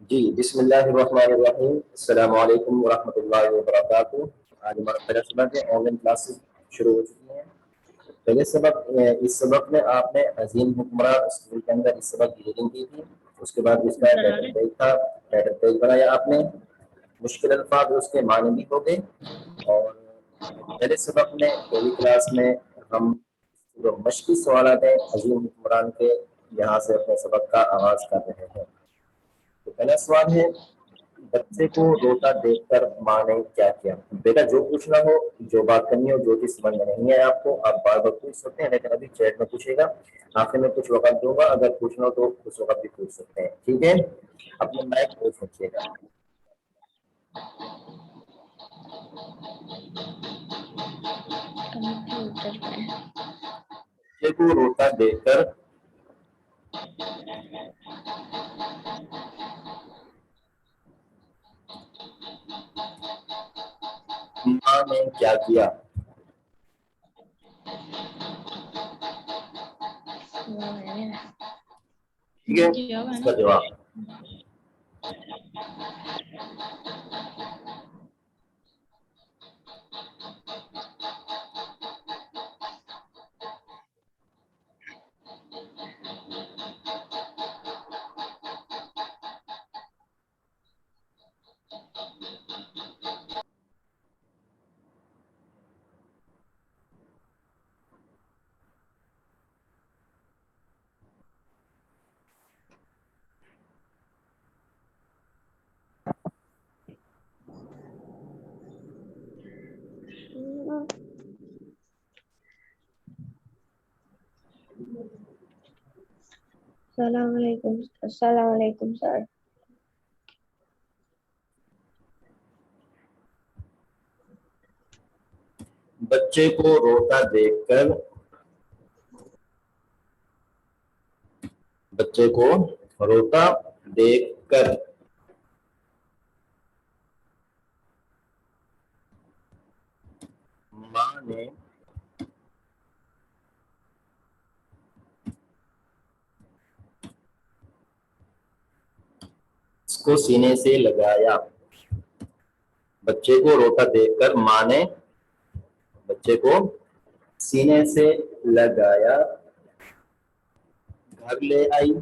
جی بسم اللہ الرحمن الرحیم، السلام علیکم ورحمۃ اللہ وبرکاتہ۔ آج ہمارا پہلا سبق ہے، آن لائن کلاسز شروع ہو چکی ہیں۔ پہلے سبق اس سبق میں آپ نے عظیم حکمران اسکول کے اندر اس سبق کی ریڈنگ کی تھی، اس کے بعد اس کا ٹائٹل پیج تھا، ٹائٹل پیج بنایا آپ نے، مشکل الفاظ اس کے معنی بھی ہو گئے۔ اور پہلے سبق میں پہلی کلاس میں ہم جو مشقی سوالات ہیں عظیم حکمران کے، یہاں سے اپنے سبق کا آغاز کر رہے ہیں۔ تو پہلا سوال ہے، بچے کو روتا دیکھ کر ماں نے کیا کیا؟ بیٹا جو پوچھنا ہو، جو بات کرنی ہو، جو چیز سمجھ میں نہیں ہے آپ کو، آپ بار بار پوچھ سکتے ہیں، لیکن ابھی چیٹ میں پوچھے گا، آخر میں کچھ وقت دوں گا، اگر پوچھنا ہو تو اس وقت بھی پوچھ سکتے ہیں، ٹھیک ہے؟ اپنے مائک آف رکھیے گا۔ بچے کو روتا دیکھ کر ماں نے کیا کیا؟ ٹھیک ہے، اس کا جواب السلام علیکم سر۔ بچے کو روتا دیکھ کر ماں نے اس کو سینے سے لگایا۔ بچے کو روتا دیکھ کر ماں نے بچے کو سینے سے لگایا، گھر لے آئی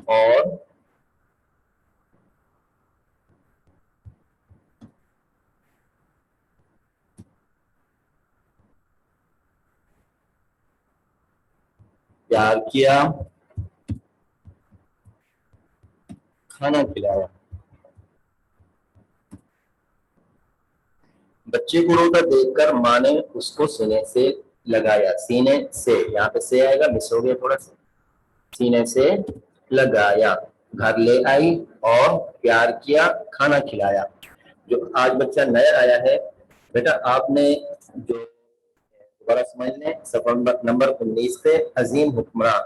اور پیار کیا، کھانا کھلایا۔ بچے کو روتا دیکھ کر ماں نے اس کو سینے سے لگایا، سینے سے، یہاں پہ سے آئے گا، مس ہو گیا تھوڑا سا، سینے سے لگایا، گھر لے آئی اور پیار کیا، کھانا کھلایا۔ جو آج بچہ نیا آیا ہے، بیٹا آپ نے جو دوبارہ سمجھ لیں، صفحہ نمبر 19 پہ عظیم حکمراں،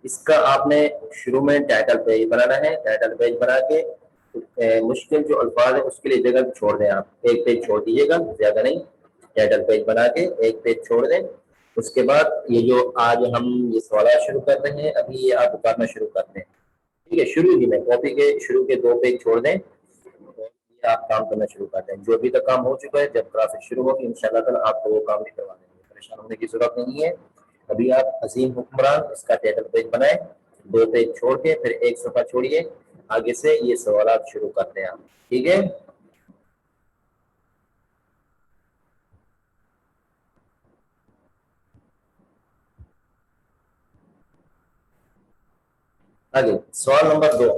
اس کا آپ نے شروع میں ٹائٹل پیج بنانا ہے۔ ٹائٹل پیج بنا کے مشکل جو الفاظ ہے اس کے لیے جگہ چھوڑ دیں، آپ ایک پیج چھوڑ دیجیے گا، زیادہ نہیں، ٹائٹل پیج بنا کے ایک پیج چھوڑ دیں۔ اس کے بعد یہ جو آج ہم یہ سوالات شروع کر رہے ہیں، ابھی یہ آپ اتارنا شروع کرتے ہیں، ٹھیک ہے؟ شروع ہی میں کاپی کے شروع کے 2 پیج چھوڑ دیں، یہ آپ کام کرنا شروع کر دیں۔ جو ابھی تک کام ہو چکا ہے، جب کلاسز شروع ہوگی انشاءاللہ تعالیٰ آپ کو وہ کام بھی کروا دیں گے، پریشان ہونے کی ضرورت نہیں ہے۔ ابھی آپ عظیم حکمران اس کا ٹائٹل پیج بنائیں، 2 پیج چھوڑ کے پھر ایک صفحہ چھوڑیے، آگے سے یہ سوالات شروع کرتے ہیں آپ، ٹھیک ہے؟ آگے سوال نمبر 2،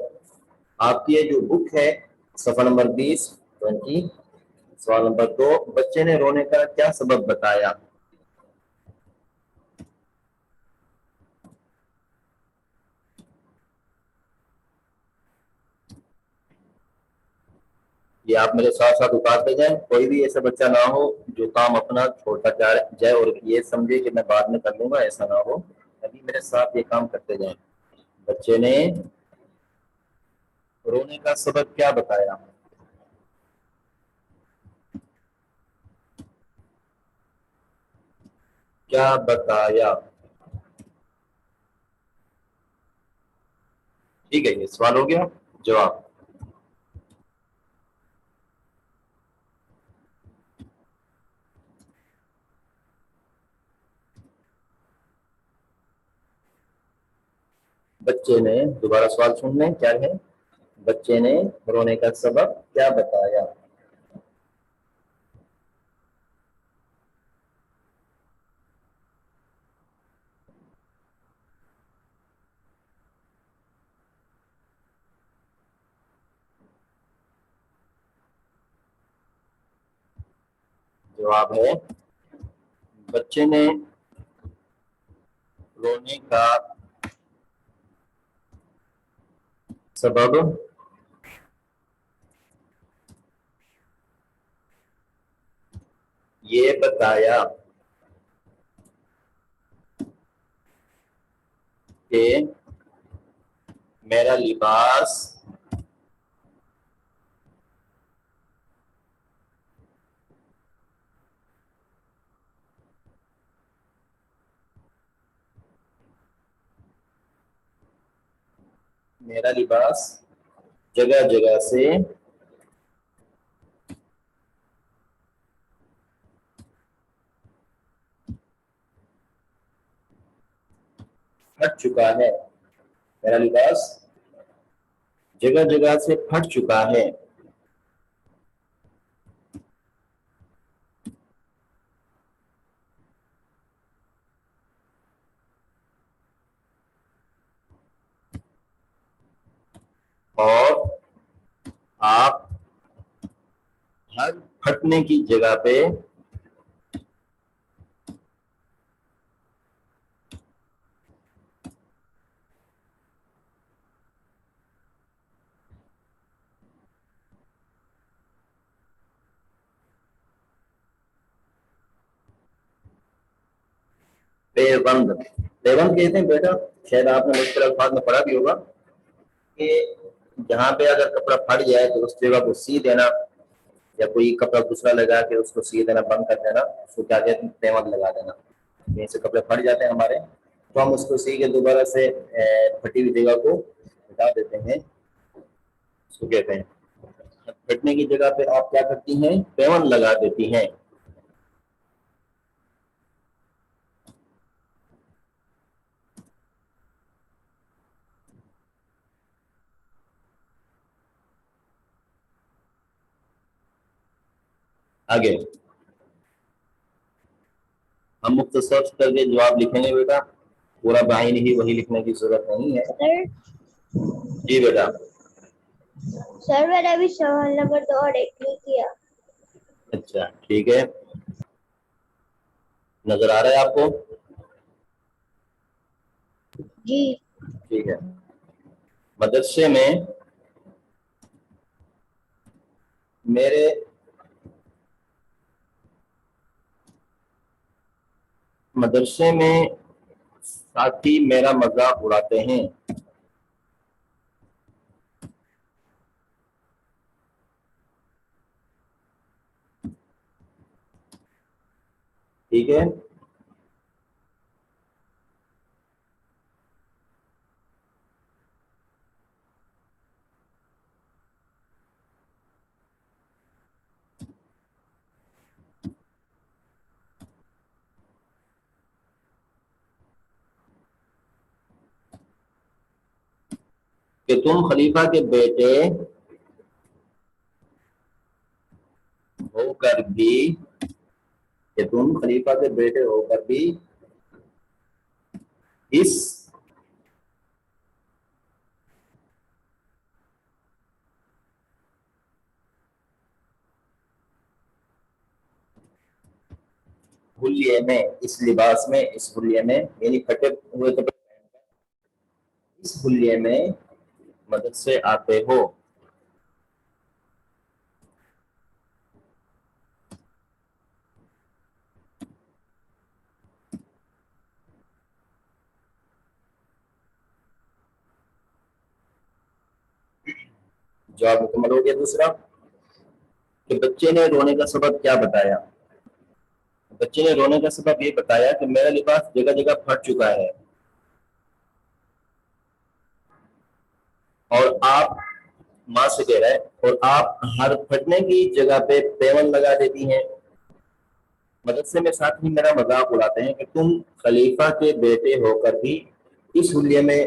آپ کی یہ جو بک ہے صفحہ نمبر 20 سوال نمبر 2، بچے نے رونے کا کیا سبب بتایا؟ یہ آپ میرے ساتھ ساتھ اتارتے جائیں، کوئی بھی ایسا بچہ نہ ہو جو کام اپنا چھوڑتا جائے اور یہ سمجھے کہ میں بعد میں کر لوں گا، ایسا نہ ہو، ابھی میرے ساتھ یہ کام کرتے جائیں۔ بچے نے رونے کا سبب کیا بتایا؟ کیا بتایا. ٹھیک ہے، یہ سوال ہو گیا. جواب. بچے نے، دوبارہ سوال سن لیں کیا ہے. بچے نے رونے کا سبب کیا بتایا. جواب ہے بچے نے رونے کا سبب یہ بتایا کہ میرا لباس جگہ جگہ سے پھٹ چکا ہے. میرا لباس جگہ جگہ سے پھٹ چکا ہے. اور آپ ہر پھٹنے کی جگہ پہ پیوند. پیوند کہتے ہیں بیٹا، شاید آپ نے مشکل الفاظ میں پڑھا بھی ہوگا کہ جہاں پہ اگر کپڑا پھٹ جائے تو اس جگہ کو سی دینا، یا کوئی کپڑا دوسرا لگا کے اس کو سی دینا، بند کر دینا، اس کو کیا کہتے ہیں پیوند لگا دینا. یہیں سے کپڑے پھٹ جاتے ہیں ہمارے تو ہم اس کو سی کے دوبارہ سے پھٹی ہوئی جگہ کو ہٹا دیتے ہیں، اس کو کہتے ہیں. پھٹنے کی جگہ پہ آپ کیا کرتی ہیں؟ پیوند لگا دیتی ہیں. آگے ہم مختصر کر کے جواب لکھیں گے بیٹا، پورا بعین ہی وہی لکھنے کی ضرورت نہیں ہے. جی بیٹا. سر میں نے ابھی سوال نمبر 2 اور 1 نہیں کیا. اچھا ٹھیک ہے، نظر آ رہا ہے آپ کو؟ جی. ٹھیک ہے. مدرسے میں میرے ساتھی میرا مذاق اڑاتے ہیں. ٹھیک ہے. کہ تم خلیفہ کے بیٹے ہو کر بھی اس حلیے میں، اس لباس میں، اس حلیے میں یعنی پھٹے ہوئے کپڑے، اس حلیے میں مدرسے آتے ہو. جواب مکمل ہو گیا. دوسرا کہ بچے نے رونے کا سبب کیا بتایا. بچے نے رونے کا سبب یہ بتایا کہ میرا لباس جگہ جگہ پھٹ چکا ہے اور آپ ماں سے کہہ رہا ہے اور آپ ہر پھٹنے کی جگہ پہ پیون لگا دیتی ہیں. مدرسے میں ساتھ ہی میرا مذاق اڑاتے ہیں کہ تم خلیفہ کے بیٹے ہو کر بھی اس حلیے میں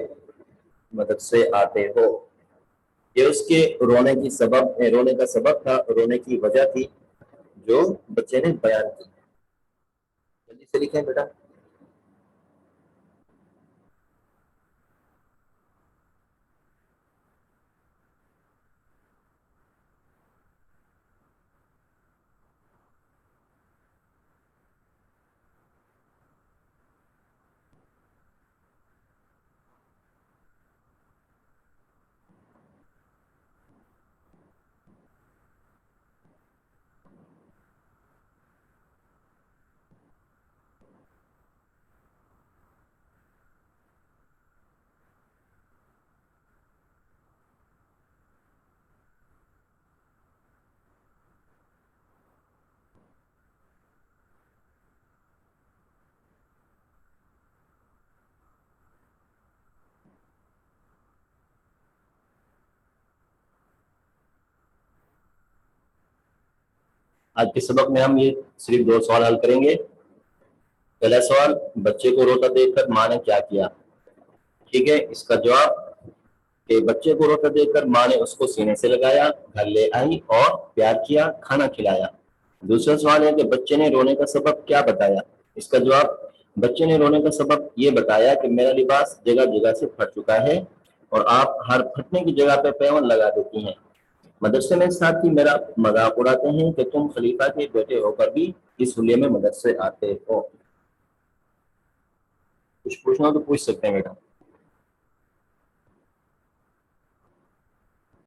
مدرسے آتے ہو. یہ اس کے رونے کا سبب تھا, رونے کی وجہ تھی جو بچے نے بیان کی. جلدی سے لکھیں بیٹا. آج کے سبق میں ہم یہ صرف 2 سوال حل کریں گے. پہلا سوال, بچے کو روتا دیکھ کر ماں نے کیا کیا؟ ٹھیک ہے, اس کا جواب کہ بچے کو روتا دیکھ کر ماں نے اس کو سینے سے لگایا, گھر لے آئی اور پیار کیا, کھانا کھلایا. دوسرا سوال ہے کہ بچے نے رونے کا سبب کیا بتایا؟ اس کا جواب, بچے نے رونے کا سبب یہ بتایا کہ میرا لباس جگہ جگہ سے پھٹ چکا ہے اور آپ ہر پھٹنے کی جگہ پہ پیون لگا دیتی ہیں. مدرسے میں ساتھ ہی میرا مذاق اڑاتے ہیں کہ تم خلیفہ کے بیٹے ہو کر بھی اس حلیے میں مدرسے آتے ہو. کچھ پوچھنا تو پوچھ سکتے ہیں بیٹا.